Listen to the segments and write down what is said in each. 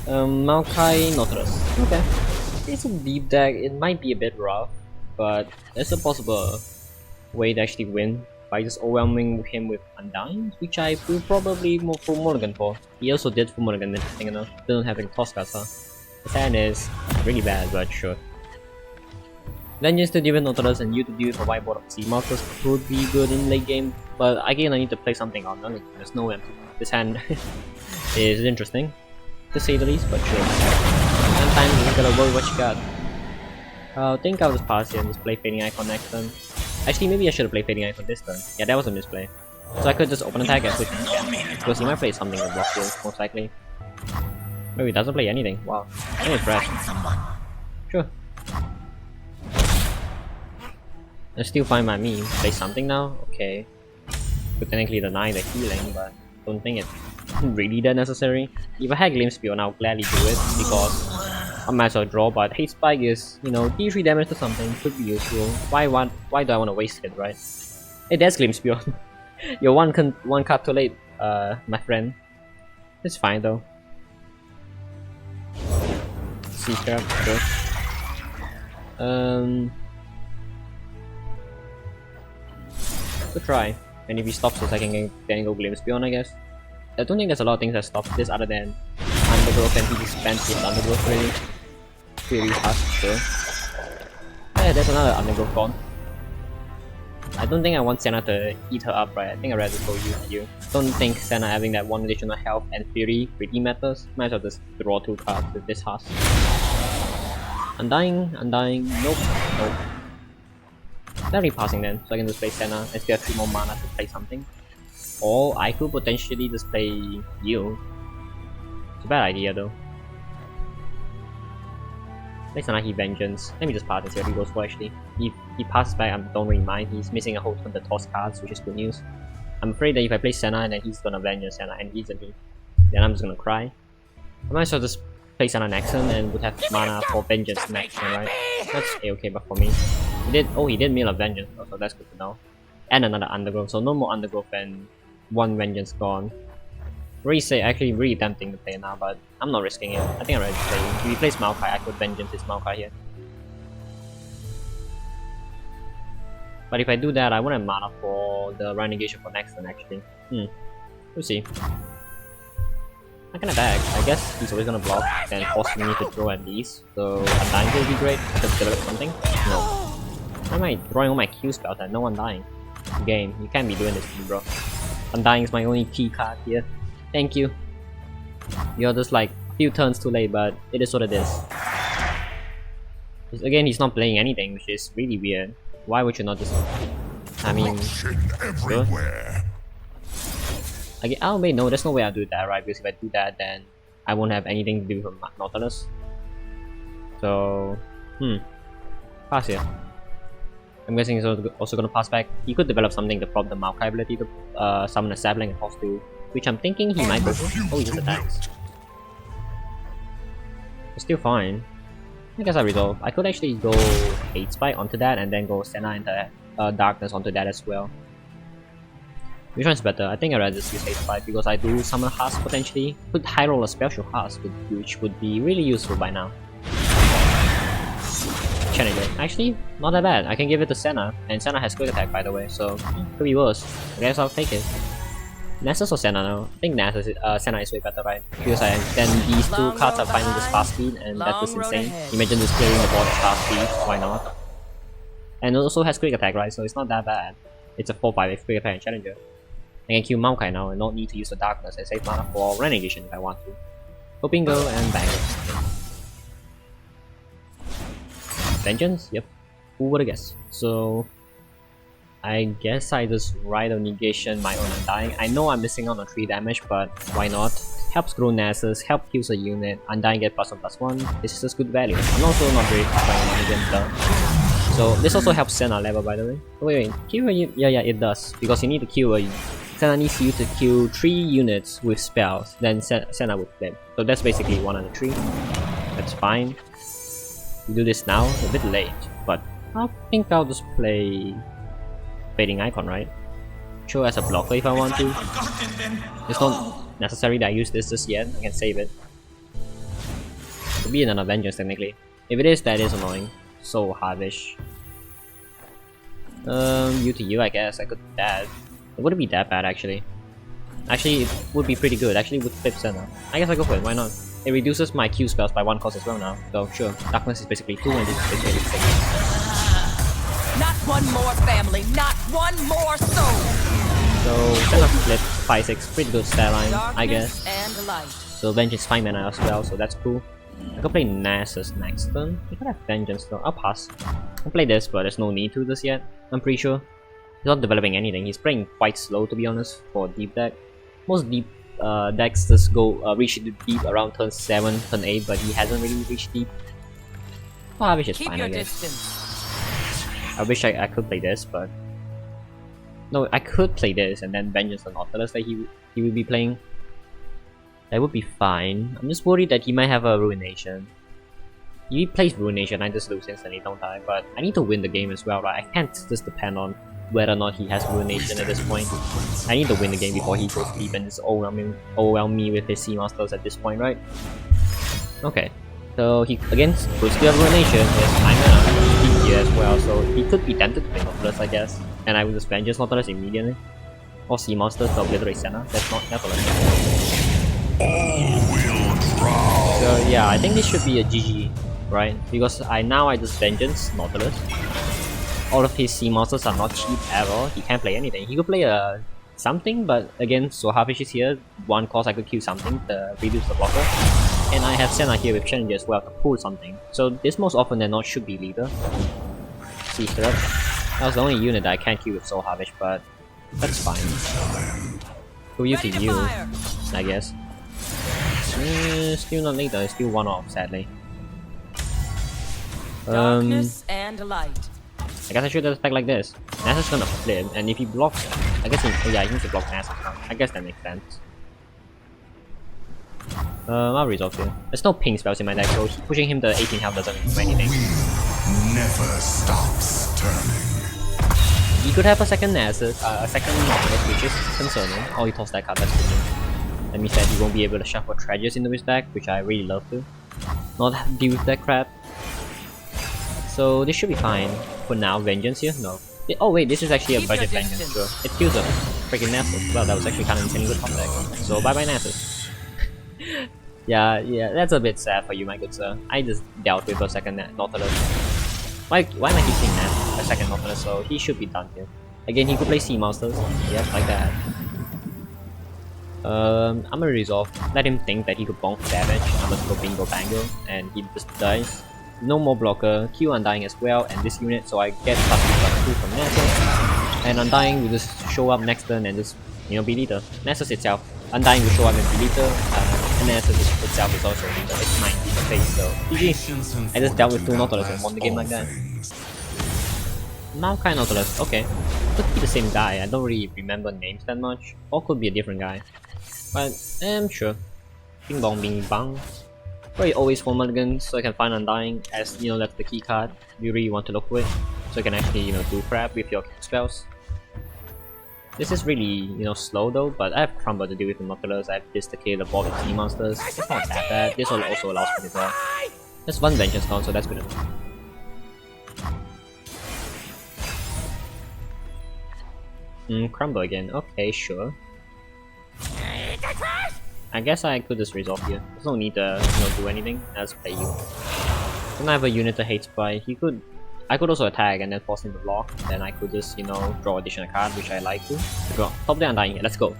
Maokai Nautilus. Okay. It's a deep deck, it might be a bit rough, but there's a possible way to actually win by just overwhelming him with Undying, which I will probably move full mulligan for. He also did full mulligan, interesting enough. Didn't have any toss cards, huh? His hand is really bad, but sure. Vengeance to deal with Nautilus and you to deal with a whiteboard of Sea Markers would be good in late game, but again I need to play something on. There's no empty. This hand is interesting, to say the least, but sure. Sometimes you gotta worry what you got. I think I'll just pass here and just play Fading Icon next turn. Actually, maybe I should have played Fading Icon this turn. Yeah, that was a misplay. So I could just open attack and switch him again. Because he might play something with block here, most likely. Maybe he doesn't play anything. Wow. I'm impressed. Sure. It's still fine by me. Play something now? Okay. Could technically deny the healing, but don't think it's really that necessary. If I had Glimpse Spion, I'll gladly do it because I might as well draw, but Hate Spike is, you know, D3 damage to something, could be useful. Why do I want to waste it, right? Hey, there's Glimpse Spion. You're one card too late, my friend. It's fine though. Sea Crab, sure. Good try. And if he stops us, I can then go Glimpse Beyond, I guess. I don't think there's a lot of things that stop this other than Undergrowth, and he just spends his Undergrowth really. Really fast, sure. Yeah, there's another Undergrowth gone. I don't think I want Senna to eat her up, right? I think I'd rather go you. Don't think Senna having that one additional health and Fury really matters. Might as well just draw 2 cards with this Husk. Undying, nope. Definitely passing then, so I can just play Senna and still have 3 more mana to play something. Or I could potentially just play you. It's a bad idea though. Play Senna, Vengeance. Let me just pass and see what he goes for actually. If he passes back, I don't really mind. He's missing a whole ton of the toss cards, which is good news. I'm afraid that if I play Senna and then he's gonna Vengeance Senna and easily, then I'm just gonna cry. I might as well just play Senna next turn and would have mana for Vengeance next turn, right? That's okay, but for me. He did Meal of Vengeance, so that's good to know. And another Undergrowth, so no more Undergrowth and 1 Vengeance gone. Actually really tempting to play now, but I'm not risking it. I think I'm ready to play. If he plays Maokai, I could Vengeance his Maokai here. But if I do that, I won't have mana for the Renegation for next turn actually. We'll see. I can attack. I guess he's always gonna block and force me to throw at least. So Undying will be great. I could develop something. No. Why am I throwing all my Q spells at no Undying? Game, you can't be doing this to me, bro. Undying is my only key card here. Thank you. You're just like a few turns too late, but it is what it is. Again, he's not playing anything, which is really weird. Why would you not just... I mean... Sure. Oh wait, no, there's no way I'll do that, right? Because if I do that, then I won't have anything to do with Nautilus. So... Pass here. I'm guessing he's also gonna pass back. He could develop something to prop the Maokai ability to summon a sapling and toss 2, which I'm thinking he might go for. Oh, he just attacks. It's still fine. I guess I resolve. I could actually go Hate Spike onto that and then go Senna into Darkness onto that as well. Which one's better? I think I'd rather just use Hate Spike because I do summon Husk potentially. Could high roll a special Husk, which would be really useful by now. Challenger. Actually, not that bad. I can give it to Senna, and Senna has quick attack by the way, so could be worse. I guess I'll take it. Nessus or Senna now? I think Senna is way better, right? Because then these 2 cards are finding this fast speed, and that is insane. Imagine just clearing the board at fast speed, why not? And it also has quick attack, right? So it's not that bad. It's a 4/5 with quick attack and Challenger. I can kill Maokai now and not need to use the Darkness and save mana for Renegation if I want to. Go bingo and bang. Vengeance? Yep. Who would've guessed? So... I guess I just ride a negation my own Undying. I know I'm missing out on 3 damage, but why not? Helps grow Nessus, help kills a unit, Undying get +1/+1. This is just good value. I'm also not very trying against the... So this also helps Senna level by the way. Oh, wait, kill a unit? Yeah, it does. Because you need to kill a... Senna needs you to kill 3 units with spells, then Senna would flip. So that's basically 1 out of 3. That's fine. We do this now, a bit late, but I think I'll just play Fading Icon, right? Sure, as a blocker if I want to. It's not necessary that I use this just yet, I can save it. Could be another Vengeance technically. If it is, that is annoying. So hardish. U to U, I guess. I could do that. It wouldn't be that bad actually. Actually, it would be pretty good. Actually, with flip center. I guess I go for it. Why not? It reduces my Q spells by 1 cost as well now. So sure. Darkness is basically 2 and this is basically 6. Not one more family, not one more soul. So center flip 5/6, pretty good stat line, I guess. And light. So Vengeance 5 mana as well, so that's cool. I could play Nasus next turn. You could have Vengeance though. I'll pass. I'll play this, but there's no need to this yet. I'm pretty sure. He's not developing anything. He's playing quite slow to be honest for deep deck. Most deep decks just go reach deep around turn 7, turn 8, but he hasn't really reached deep. Well, I wish it's fine, I guess. I wish I could play this, but no, I could play this and then Vengeance on Nautilus that he would be playing. That would be fine. I'm just worried that he might have a Ruination. If he plays Ruination, I just lose instantly, don't I? But I need to win the game as well, right? I can't just depend on whether or not he has Ruination at this point. I need to win the game before he goes deep and just overwhelm me with his Sea Monsters at this point, right? Okay. So he against could still have Ruination, he has 9 mana, deep here as well, so he could be tempted to play Nautilus, I guess. And I will just Vengeance Nautilus immediately. Or Sea Monsters to obliterate Senna. That's not Nautilus. So yeah, I think this should be a GG, right? Because now I just Vengeance Nautilus. All of his Sea Monsters are not cheap at all. He can't play anything. He could play something, but again, so Harvish is here. 1 cost I could kill something to reduce the blocker. And I have Senna here with Challenger as well to pull something. So this most often than not should be leader. Sea Stirrup. That was the only unit that I can't kill with Soul Harvest, but that's fine. Go use you, I guess. Still not leader, still 1 off, sadly. Darkness and light. I guess I should attack like this. Nasus gonna flip, and if he blocks, I guess he needs to block Nasus now. I guess that makes sense. I'll resolve here. There's no ping spells in my deck, so pushing him to 18 health doesn't do anything. Never stops turning. He could have a second Nasus, a second Nautilus, which is concerning. Oh, he tossed that card, that's good news. That means that he won't be able to shuffle treasures into his deck, which I really love to. Not deal with that crap. So this should be fine. For now, Vengeance here? No. Oh wait, this is actually a budget Vengeance, so it kills a freaking Nasus. Well, that was actually kind of insanely good top deck. So bye bye Nasus. yeah, that's a bit sad for you, my good sir. I just dealt with a second Nautilus. Why am I keep saying that? A second Nautilus, so he should be done here. Again, he could play Sea Monsters. Yes, like that. I'm gonna resolve. Let him think that he could bonk damage. I'm gonna go bingo bango, and he just dies. No more blocker, Q Undying as well, and this unit, so I get +2 from Nasus. And Undying will just show up next turn and just, be leader. Nasus itself, Undying will show up and be leader, and Nasus itself is also leader. It's 9 in the face, so GG. I just dealt with 2 Nautilus and won the game like that. Maokai Nautilus, okay. Could be the same guy, I don't really remember names that much. Or could be a different guy. But, sure. Bing bong bing bang. Probably always 4 mulligans so I can find Undying, as that's the key card you really want to look with, so you can actually do crap with your spells. This is really slow though, but I have Crumble to deal with the Nautilus. I have Disticate, the Bob and Sea Monsters. It's not that bad. This also allows me to draw. There's 1 Vengeance gone, so that's good enough. Crumble again. Okay, sure. I guess I could just resolve here. There's no need to do anything. I'll just play you. Then I have a unit that hates by. I could also attack and then force him to block. Then I could just draw additional card, which I like to. Draw. Top deck Undying here. Let's go.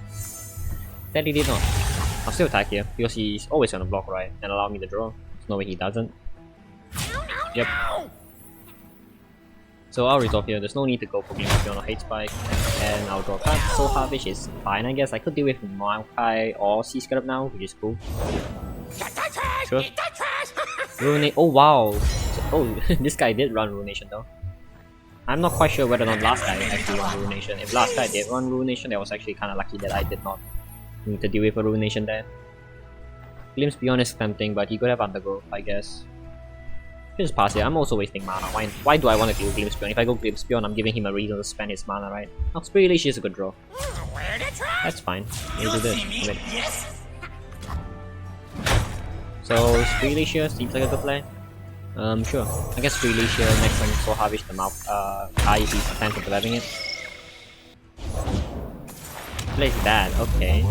That he did not. I'll still attack here because he's always gonna block, right, and allow me to draw. There's no way he doesn't. Yep. So I'll resolve here. There's no need to go for Game Beyond or Hate Spike, and I'll draw a card. So Harvish is fine, I guess. I could deal with Maokai or Sea Scarab now, which is cool. Sure. Ruinate. Oh wow. Oh, this guy did run Ruination though. I'm not quite sure whether or not last guy actually run Ruination. If last guy did run Ruination, that was actually kind of lucky that I did not need to deal with a Ruination there. Glimpse Beyond is tempting, but he could have Undergrowth, I guess. Just pass here. I'm also wasting mana. Why do I want to deal with Glimpse Beyond? If I go Glimpse Beyond, I'm giving him a reason to spend his mana, right? Oh, Spirit Leash is a good draw. That's fine. We'll do this. So Free Leisure seems like a good play. Sure. I guess Free Leisure next time so harvest the mouth eye if he plans on developing it. Plays that, okay.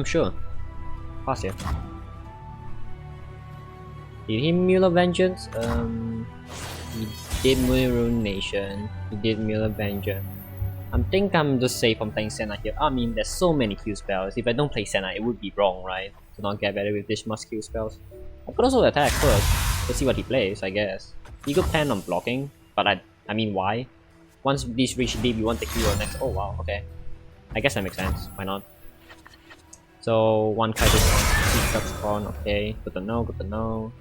Sure. Pass here. Did he Mueller Vengeance? He did Mueller Nation. He did Mueller Vengeance. I think I'm just safe from playing Senna here. I mean, there's so many Q spells. If I don't play Senna, it would be wrong, right? To not get better with this much Q spells. I could also attack first. Let's see what he plays, I guess. He could plan on blocking, but I mean, why? Once these reach deep, you want the Q next. Oh wow, okay. I guess that makes sense. Why not? So one kite is spawn. Okay, good to know. Good to know.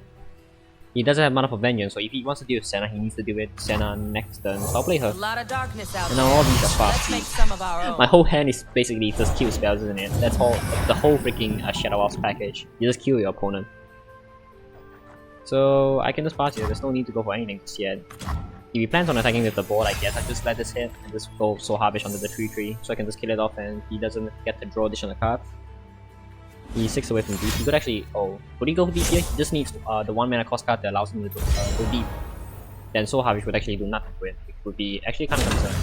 He doesn't have mana for Vengeance, so if he wants to deal with Senna, he needs to deal with Senna next turn. So I'll play her. A lot of darkness out And now all these are Let's fast. make some of our own. My whole hand is basically just Q spells, isn't it? That's all. The whole freaking Shadow Ops package. You just kill your opponent. So I can just pass here. There's no need to go for anything just yet. If he plans on attacking with the board, I guess I just let this hit and just go so harvest onto the 3/3, so I can just kill it off and he doesn't get to draw additional card. He's 6 away from deep. He could actually. Oh, could he go deep here? He just needs the 1 mana cost card that allows him to go deep. Then Soul Harvest would actually do nothing to it. It would be actually kind of concerned.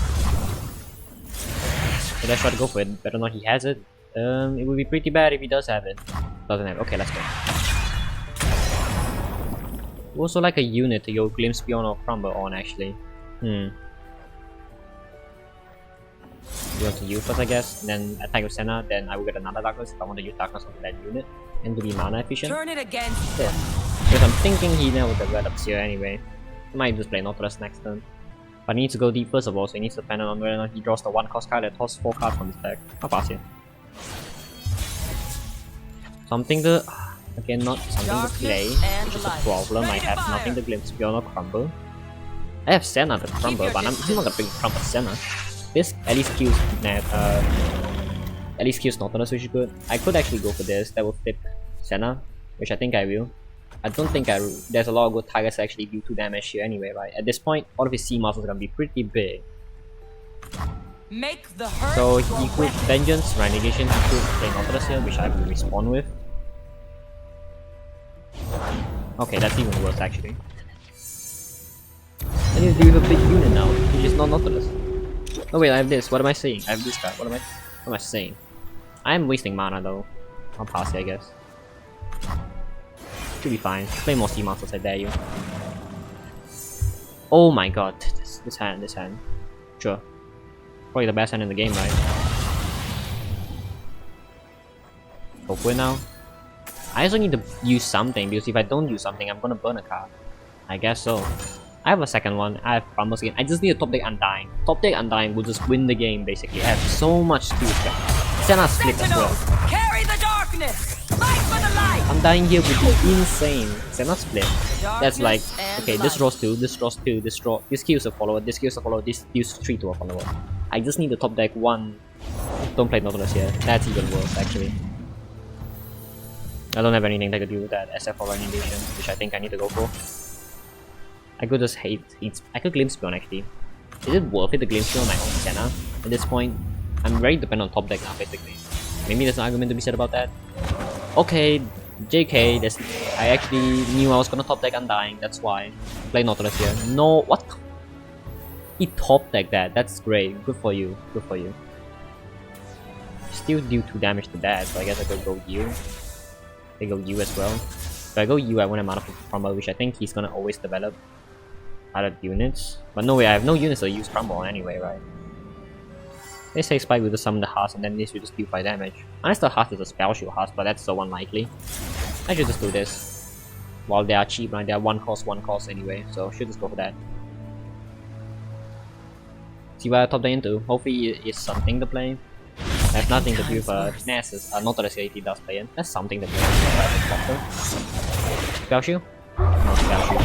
So let's try to go for it. Whether or not he has it. It would be pretty bad if he does have it. Doesn't have it. Okay, let's go. Also like a unit to go Glimpse Beyond or Crumble on actually. You want to use first, I guess, then attack with Senna, then I will get another Darkness if I want to use Darkness on that unit and to be mana efficient. Turn it against Yeah. Because I'm thinking he never develops here anyway. I might just play Nautilus next turn. But he needs to go deep first of all, so he needs to depend on whether or not he draws the 1 cost card that tosses 4 cards from his deck. I'll pass here. Something to... Again, not something to play, which is a problem. I have nothing to Glimpse Beyond or Crumble. I have Senna to Crumble, but I'm not gonna bring Crumble Senna. This at least kills Nautilus, which is good. I could actually go for this. That will flip Senna, which I think I will. I don't think there's a lot of good targets that actually do 2 damage here anyway, right? At this point, all of his sea muscles are gonna be pretty big. Make the hurt So he could Vengeance, Renegation, he could play Nautilus here, which I will respawn with. Okay, that's even worse actually. I need to deal with a big unit now, which is not Nautilus. Oh wait, I have this. What am I saying? I have this card. What am I saying? I am wasting mana though. I'll pass it, I guess. Should be fine. Play more sea monsters, I dare you. Oh my god, this hand. Sure. Probably the best hand in the game, right? Go for it now. I also need to use something, because if I don't use something, I'm gonna burn a card. I guess so. I have a second one. I have Crumbles again. I just need a top deck Undying. Top deck Undying will just win the game, basically. I have so much skill. Senna split as well. Carry the darkness. Fight for the light. Undying here would be insane. Senna split. That's like, okay, this draws 2, this draws 2, this kills a follower, this kills a follower, this kills 3 to a follower. I just need the top deck 1. Don't play Nautilus here. That's even worse, actually. I don't have anything that could do with that except for Renegation, which I think I need to go for. I could just I could Glimpse Beyond actually. Is it worth it to Glimpse Beyond my own Senna? At this point, I'm very dependent on top deck now basically. Maybe there's an argument to be said about that. Okay, JK, I actually knew I was gonna top deck Undying, that's why. Play Nautilus here. No, what? He top decked that, that's great. Good for you, good for you. Still do 2 damage to that, so I guess I could go U. I go U as well. If I go U, I won't have mana for Crumble, which I think he's gonna always develop other units. But no way, I have no units to use Crumble on anyway, right? They say Spike will just summon the Hearth and then this will just deal 5 damage. Unless the Hearth is a spell shield Hearth, but that's so unlikely. I should just do this. While they are cheap, right? They are 1 cost anyway, so should just go for that. See what I top deck into. Hopefully it is something to play. I have nothing to do with Nessus, Nautilus here if he does play in. That's something to play with. Spell shield? No spell shield.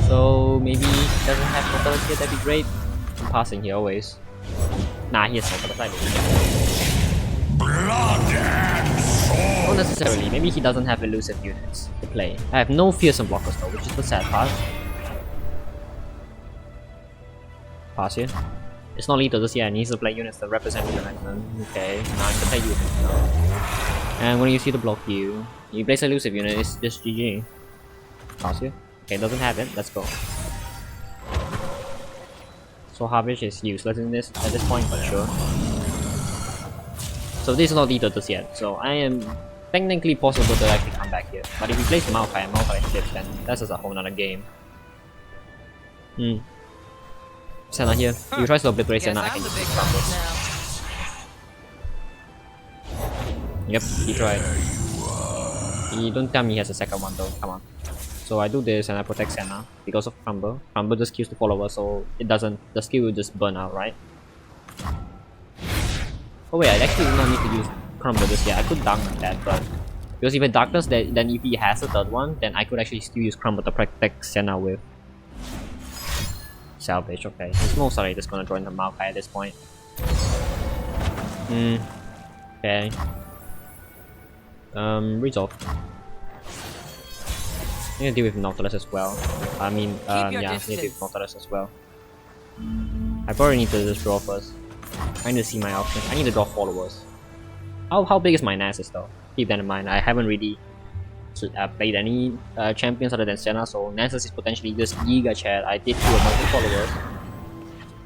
So maybe he doesn't have Nautilus here, that'd be great. I'm passing here always. Nah, he has Nautilus, I believe. Blood and sword. Not necessarily, maybe he doesn't have elusive units to play. I have no fearsome blockers though, which is the sad part. Pass here. It's not lethal just yet, he needs to play units that represent the maximum. Okay, now I can play units now. And when you see the block you place elusive unit, it's just GG. Pass here. Okay, doesn't have it. Let's go. So Harvest is useless in this at this point, but sure. So this is not lethal just yet. So I am technically possible to actually come back here. But if he plays Maokai and Maokai flips, then that's just a whole nother game. Senna here. If you try to obliterate Senna, I can just use combos. Yep, he tried. He don't tell me he has a second one though, come on. So I do this and I protect Senna because of Crumble. Crumble just kills the follower, so it doesn't, the skill will just burn out, right? Oh wait, I actually do not need to use Crumble just yet. I could Dark that, but because if I Darkness, then if he has a third one, then I could actually still use Crumble to protect Senna with. Salvage, okay. It's most likely just gonna join the Maokai at this point. Okay. Resolve. I need to deal with Nautilus as well. I mean, yeah, I need to deal with Nautilus as well. I probably need to just draw first. I need to see my options. I need to draw followers. How big is my Nasus though? Keep that in mind. I haven't really played any champions other than Senna, so Nasus is potentially just Giga Chat. I did kill multiple followers.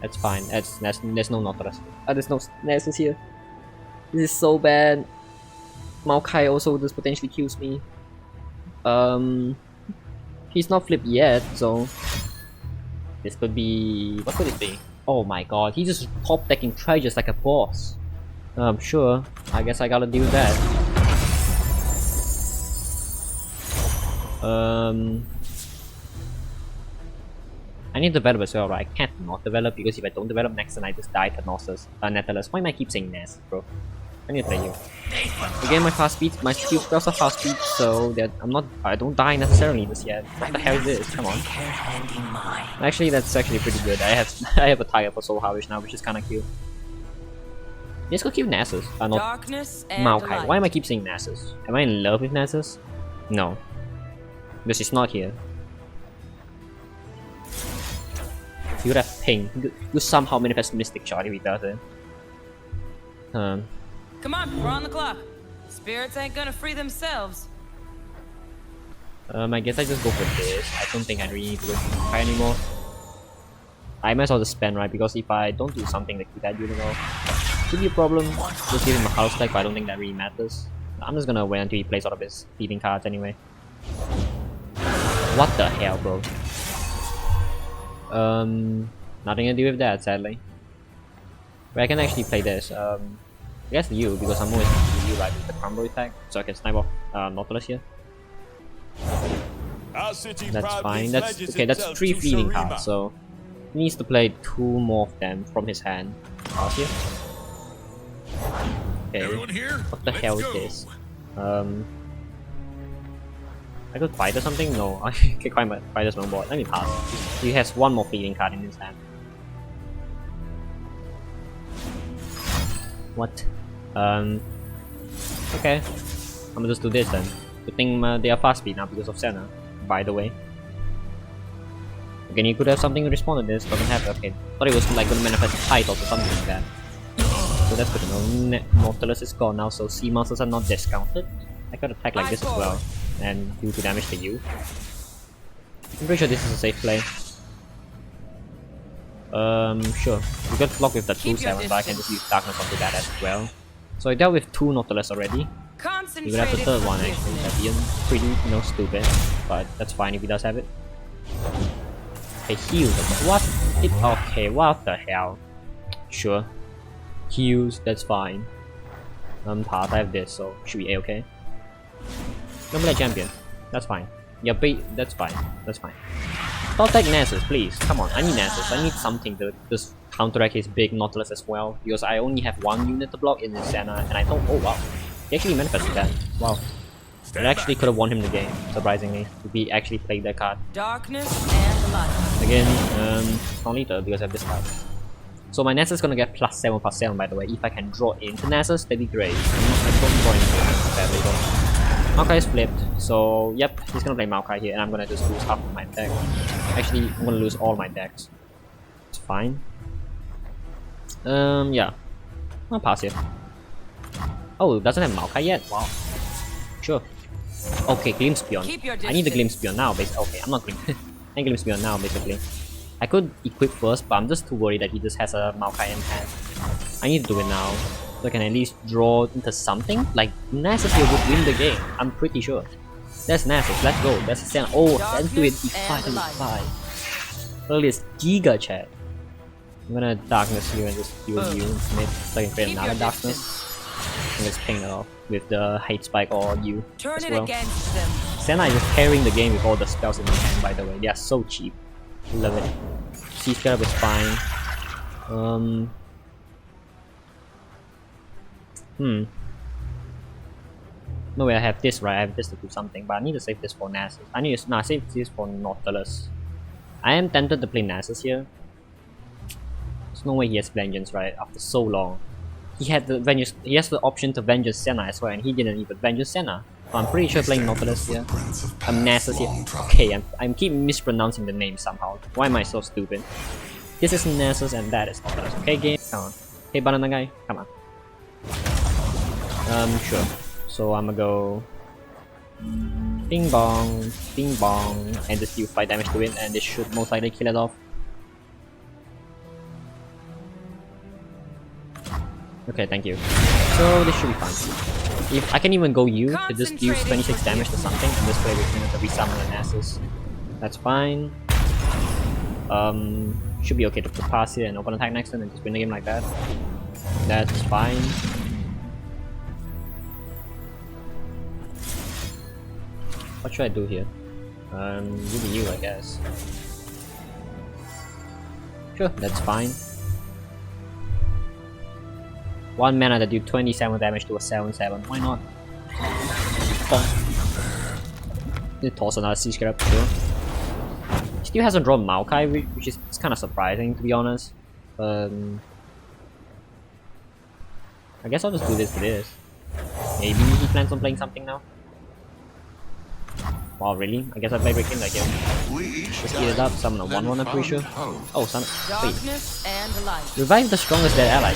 That's fine. There's no Nautilus. There's no Nasus here. This is so bad. Maokai also just potentially kills me. He's not flipped yet, so this could be. What could it be? Oh my god, he's just top decking treasures like a boss. Sure. I guess I gotta deal with that. I need to develop as well, right? I can't not develop because if I don't develop next, then I just die to Nautilus. Why am I keep saying Nas, bro? I need to play you. Again, my fast speed, my skill spells are fast speed, so that I don't die necessarily just yet. What the hell is this? Come on. Actually, that's actually pretty good. I have a tie-up for Soul Harvest now, which is kind of cute. Let's go kill Nasus. Not Maokai. Why am I keep saying Nasus? Am I in love with Nasus? No. Because she's not here. He would have ping. You somehow manifest Mystic Shot if he does it. Come on, we're on the clock. Spirits ain't gonna free themselves. I guess I just go for this. I don't think I really need to try anymore. I might as well just spend, right? Because if I don't do something like that, you know, could be a problem. Just give him a house deck, but I don't think that really matters. I'm just gonna wait until he plays all of his thieving cards anyway. What the hell, bro? Nothing to do with that, sadly. But I can actually play this. I guess you, because I'm always using you right with the Crumble effect, so I can snipe off Nautilus here. That's fine. That's okay. That's 3 fleeting cards, so he needs to play 2 more of them from his hand. Pass here. Okay. What the hell is this? I could fight or something? No, I can fight a snowboard. Let me pass. He has 1 more fleeting card in his hand. What? Okay. I'm gonna just do this then. Good thing they are fast speed now because of Senna, by the way. Again, you could have something to respond to this, doesn't have. Okay. Thought it was like gonna manifest a title or something like that. So that's good to know. Nautilus is gone now, so sea monsters are not discounted. I could attack like this as well, and do 2 damage to you. I'm pretty sure this is a safe play. Sure. We got blocked with the 2/7, but I can just use darkness onto that as well. So I dealt with 2 Nautilus already. He would have the 3rd one actually. That'd be pretty, stupid. But that's fine if he does have it. Okay, heals. What? Okay, what the hell? Sure. Heals, that's fine. Path, I have this, so should be A-okay. Number champion. That's fine. Yeah, that's fine. That's fine. Don't take Nasus, please. Come on, I need Nasus. I need something to just counteract his big Nautilus as well. Because I only have 1 unit to block in his Senna, and I don't. Oh wow. He actually manifested that. Wow. It actually could have won him the game, surprisingly, if he actually played that card. Darkness and light. Again, not lethal because I have this card. So my Nasus is gonna get +7/+7 by the way. If I can draw into Nasus, that'd be great. I don't draw into Nasus badly though. Maokai is flipped, so yep, he's gonna play Maokai here, and I'm gonna just lose half of my deck. Actually, I'm gonna lose all my decks. It's fine. Yeah. I'll pass here. Oh, it doesn't have Maokai yet? Wow. Sure. Okay, Glimpse Beyond. Keep your I need the distance. Glimpse Beyond now, basically. Okay, I'm not Glimpse. I need Glimpse Beyond now, basically. I could equip first, but I'm just too worried that he just has a Maokai in hand. I need to do it now, so I can at least draw into something. Like, Nasus here would win the game, I'm pretty sure. That's Nasus, let's go. That's a Senna. Oh, let's do it. Darkness and E5. Earliest Giga Chat. I'm gonna Darkness you and just heal you mid, so I can create Keep another your Darkness. distance. And just ping it off with the Hate Spike or you Turn as it well. against them. Senna is just carrying the game with all the spells in his hand, by the way. They are so cheap. Love it. Sea Scarab is fine. No way, I have this, right? I have this to do something, but I need to save this for Nasus. I need to save this for Nautilus. I am tempted to play Nasus here. There's no way he has Vengeance, right? After so long. He had the Vengeance, he has the option to Vengeance Senna as well, and he didn't even Vengeance Senna. So I'm pretty sure playing Nautilus here. I'm Nasus here. Okay, I'm keep mispronouncing the name somehow. Why am I so stupid? This is Nasus and that is Nautilus. Okay, game? Come on. Hey, banana guy, come on. Sure. So I'ma go ding bong, and just deal 5 damage to it, and this should most likely kill it off. Okay, thank you. So this should be fine. If I can even go you to just deal 26 damage to something and just play with him to resummon an Nasus. That's fine. Should be okay to put pass here and open attack next turn and just win the game like that. That's fine. What should I do here? Maybe you, I guess. Sure, that's fine. 1 mana that do 27 damage to a 7/7. Why not? You toss another Sea Scarab, sure. Still hasn't drawn Maokai, which is kind of surprising to be honest. I guess I'll just do this to this. Maybe he plans on playing something now. Wow, really? I guess I play Breaking like him. Just eat it up, summon a 1/1, I'm pretty sure. Oh, summon. Wait. Darkness and light. Revive the strongest dead ally,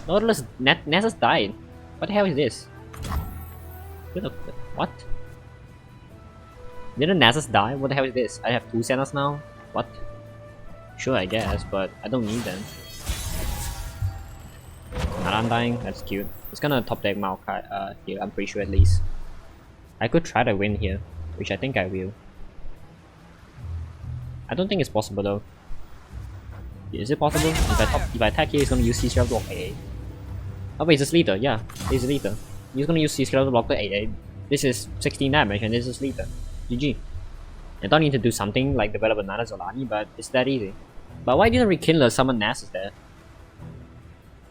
Nautilus Nasus died. What the hell is this? What? Didn't Nasus die? What the hell is this? I have 2 Sennas now? What? Sure, I guess, but I don't need them. Not Undying? That's cute. It's gonna top deck Maokai here, I'm pretty sure at least. I could try to win here, which I think I will. I don't think it's possible though. Is it possible? If I attack here, he's gonna use Sea Scarab to block 8. Oh wait, it's Leader, yeah. It's Leader. He's gonna use Sea Scarab to block the 8. This is 16 damage and this is Leader. GG. I don't need to do something like develop another Zolani, but it's that easy. But why didn't Rekindler summon Nasus there?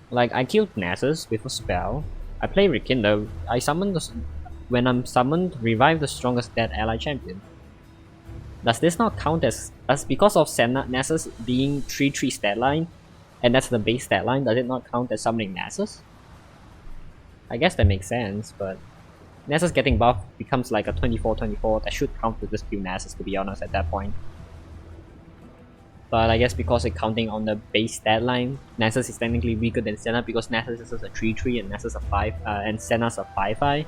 Like, I killed Nasus with a spell. I play Rekindler. I summoned when I'm summoned, revive the strongest dead ally champion. Does this not count as because of Nasus being 3/3 stat line, and that's the base stat line, does it not count as summoning Nasus? I guess that makes sense, but Nasus getting buffed becomes like a 24/24, that should count to just kill Nasus to be honest at that point. But I guess because it's counting on the base stat line, Nasus is technically weaker than Senna because Nasus is a 3/3 and Nasus a 5 and Senna's a 5/5.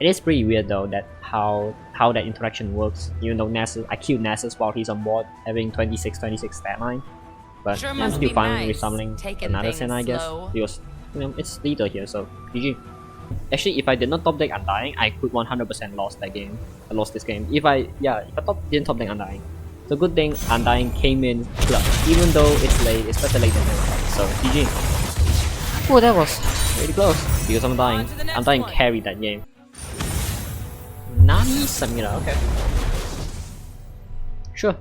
It is pretty weird though that how that interaction works. Even though I killed Nasus while he's on board having 26 stat line. But Sure I'm must still be fine nice, with summoning taking another things Senna I guess. slow. Because it's Leader here, so GG. Actually, if I did not top deck Undying, I could 100% lost that game. I lost this game. If I didn't top deck Undying. So good thing Undying came in clutch. Even though it's late, it's better late than never. So GG. Oh, that was really close. Because On to the next Undying one. carried that game. Nani Samira, okay. Sure.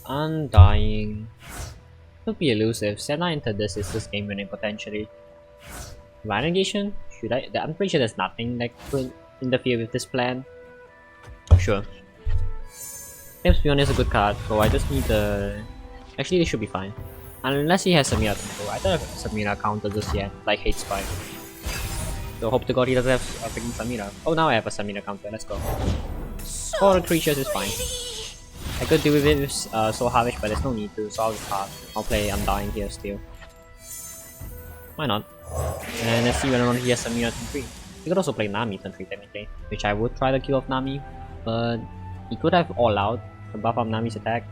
Undying. Could be elusive. Senna into this is just game winning potentially. Renegation? Should I? I'm pretty sure there's nothing that could interfere with this plan. Sure. Glimpse Beyond is a good card, so I just need the. Actually, this should be fine. Unless he has Samira control. I don't have Samira counter just yet, like Hate Spike. So hope to god he doesn't have a freaking Samira. Oh, now I have a Samira counter, let's go. 4 creatures is fine. I could deal with it with Soul Harvest, but there's no need to, so I'll just pass. I'll play Undying here still. Why not? And let's see whether or not he has Samira turn 3. He could also play Nami turn 3 technically, which I would try to kill off Nami, but he could have all out to buff up Nami's attack.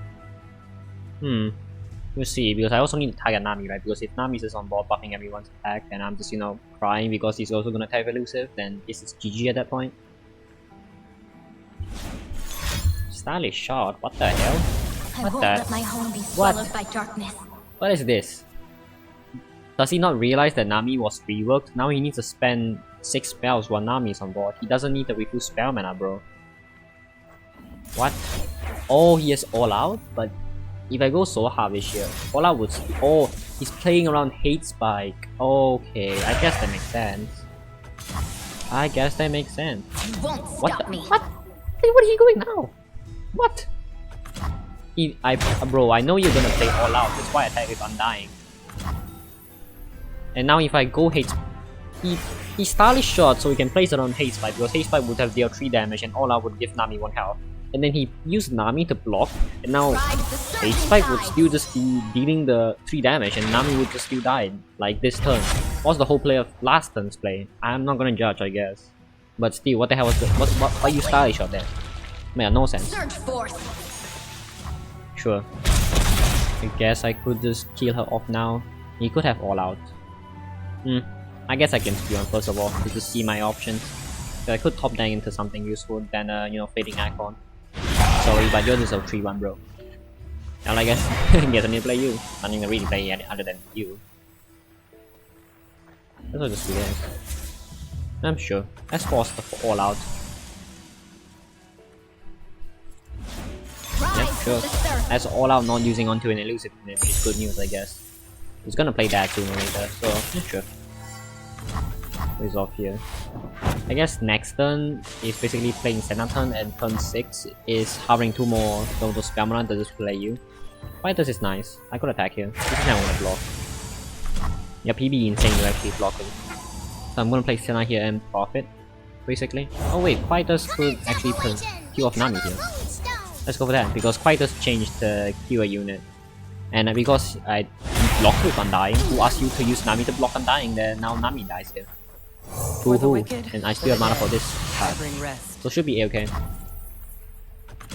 We'll see, because I also need to target Nami, right? Because if Nami is on board buffing everyone's attack, and I'm just, you know, crying because he's also gonna attack elusive, then this is GG at that point. Stylish shot, what the hell? I won't let my home be swallowed by darkness. What is this? Does he not realize that Nami was reworked? Now he needs to spend 6 spells while Nami is on board. He doesn't need to refill spell mana, bro. What? Oh, he is all out? But if I go so harvish here, all out would... Oh, he's playing around Hate Spike. Okay, I guess that makes sense. I guess that makes sense. You won't What stop the? me. What? Hey, what are you doing now? What? Bro, I know you're gonna play all out. That's why I attack with Undying. And now if I go Hate, he stylish shot so he can place it on Hate Spike, because Hate Spike would have dealt 3 damage and all out would give Nami 1 health. And then he used Nami to block, and now Hate Spike would still just be dealing the 3 damage and Nami would just still die like this turn. What's the whole play of last turn's play? I'm not gonna judge, I guess. But still, what the hell was the why you stylish shot there? Man, no sense. Surge force. Sure. I guess I could just kill her off now. He could have all out. I guess I can steal him first of all, to just see my options. So I could top deck into something useful than you know, Fading Icon. Sorry, but you're just a 3-1, bro. And I guess, guess I need to play you. I need to really play any other than you. That's what just do this. I'm sure. Let's force the all out. Yeah, sure. That's all out, not using onto an elusive unit, which is good news, I guess. He's gonna play that sooner or later, so yeah, sure. Resolve here. I guess next turn is basically playing Senna turn, and turn 6 is hovering 2 more total spell mana to just play you. Fighters is nice. I could attack here. This is how I wanna block. Yeah, PB insane to actually block it. So I'm gonna play Senna here and profit, basically. Oh wait, Fighters could actually kill off Nami here. Let's go for that, because Fighters changed the Q unit. And because I blocked with Undying, who asked you to use Nami to block Undying, then now Nami dies here. And I still have mana for this card. So should be A-okay.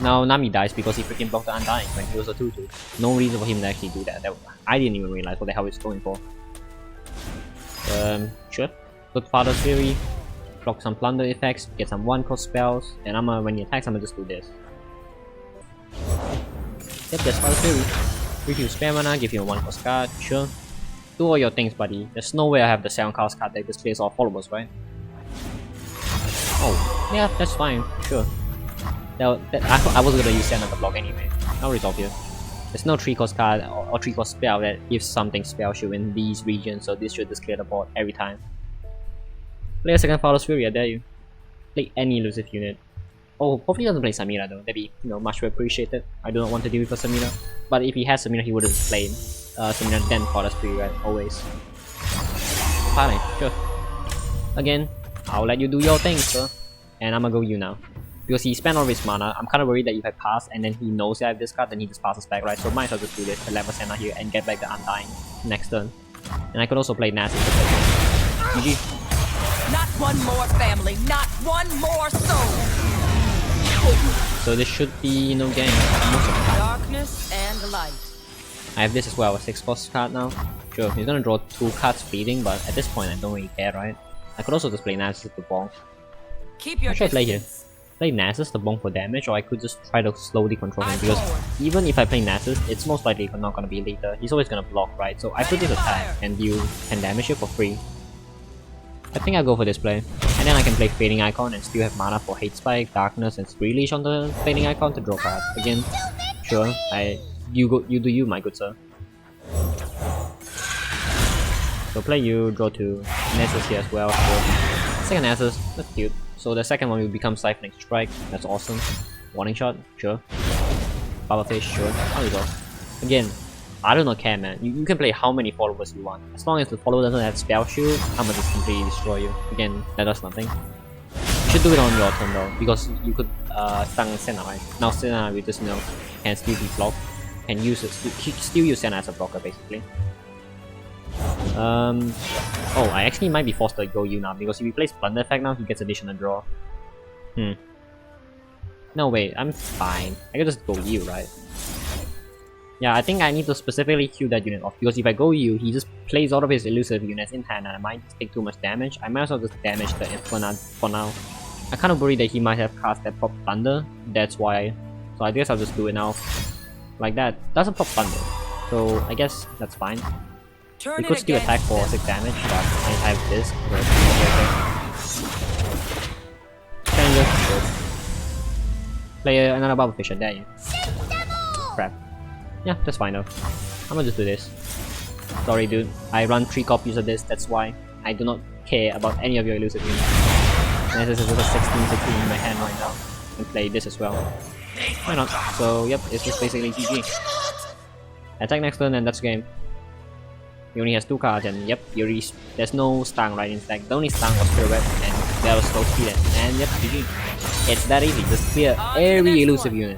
Now Nami dies because he freaking blocked the Undying when he was a 2-2. No reason for him to actually do that. I didn't even realize what the hell he's going for. Sure. Good Father's Fury. Block some plunder effects, get some 1-cost spells, and when he attacks, I'm gonna just do this. Yep, that's Father's Fury. Review spare mana, give you a 1-cost card, sure. Do all your things, buddy. There's no way I have the 7-cost card that just clears all followers, right? Oh, yeah, that's fine, sure. I was gonna use Senna to block anyway. I'll resolve here. There's no 3-cost card or 3-cost spell that gives something spell shield in these regions, so this should just clear the board every time. Play a second Father's Fury, I dare you. Play any elusive unit. Oh, hopefully he doesn't play Samira though. That'd be, you know, much appreciated. I do not want to deal with a Samira. But if he has Samira, he would have just played Samira then Father's Fury, right? Always. Fine, sure. Again, I'll let you do your thing, sir. And I'm gonna go you now. Because he spent all his mana, I'm kinda worried that if I pass and then he knows that I have this card, then he just passes back, right? So might as well just do this, the level Senna here, and get back the Undying next turn. And I could also play Nazi. GG. Not one more family, not one more soul. So this should be, you know, game most of the time. Darkness and light. I have this as well, a 6-cost card now. Sure, he's gonna draw 2 cards bleeding, but at this point I don't really care, right? I could also just play Nasus to bonk. Keep your What should I play here? Play Nasus to bonk for damage, or I could just try to slowly control him, because even if I play Nasus, it's most likely not gonna be later. He's always gonna block, right? So I could just attack and deal 10 damage here for free. I think I'll go for this play. And then I can play Fading Icon and still have mana for Hate Spike, Darkness, and Spree Leash on the Fading Icon to draw cards. Again, sure, you do you, my good sir. So play you, draw 2. Nessus here as well, sure. Second Nessus, that's cute. So the second one will become Siphoning Strike, that's awesome. Warning Shot, sure. Baba Fish, sure. How we go? Again, I do not care, man. You can play how many followers you want. As long as the follower doesn't have spell shield, I'm gonna just completely destroy you. Again, that does nothing. You should do it on your turn though, because you could stun Senna, right? Now Senna will just, you know, can still be blocked. Can use it, still use Senna as a blocker basically. Oh, I actually might be forced to go you now because if he plays Plunder effect now, he gets additional draw. No, wait, I'm fine. I can just go you, right? Yeah, I think I need to specifically queue that unit off because if I go you, he just plays all of his elusive units in hand and I might just take too much damage. I might as well just damage the Inferno for now. I kind of worry that he might have cast that pop Thunder. That's why. So I guess I'll just do it now. Like that. Doesn't pop Thunder. So I guess that's fine. We could still attack for 6 damage, but I have this. Can just play another Bubble Fisher. There you. Crap. Yeah, that's fine though. I'm gonna just do this. Sorry dude, I run 3 copies of this, that's why. I do not care about any of your elusive units. And this is just a 16 in my hand right now. And play this as well. Why not? So yep, it's just basically GG. Attack next turn and that's game. He only has 2 cards and yep, there's no stang right in fact. The only stang was Pirouette and that was slow speed and yep, GG. It's that easy, just clear every elusive unit.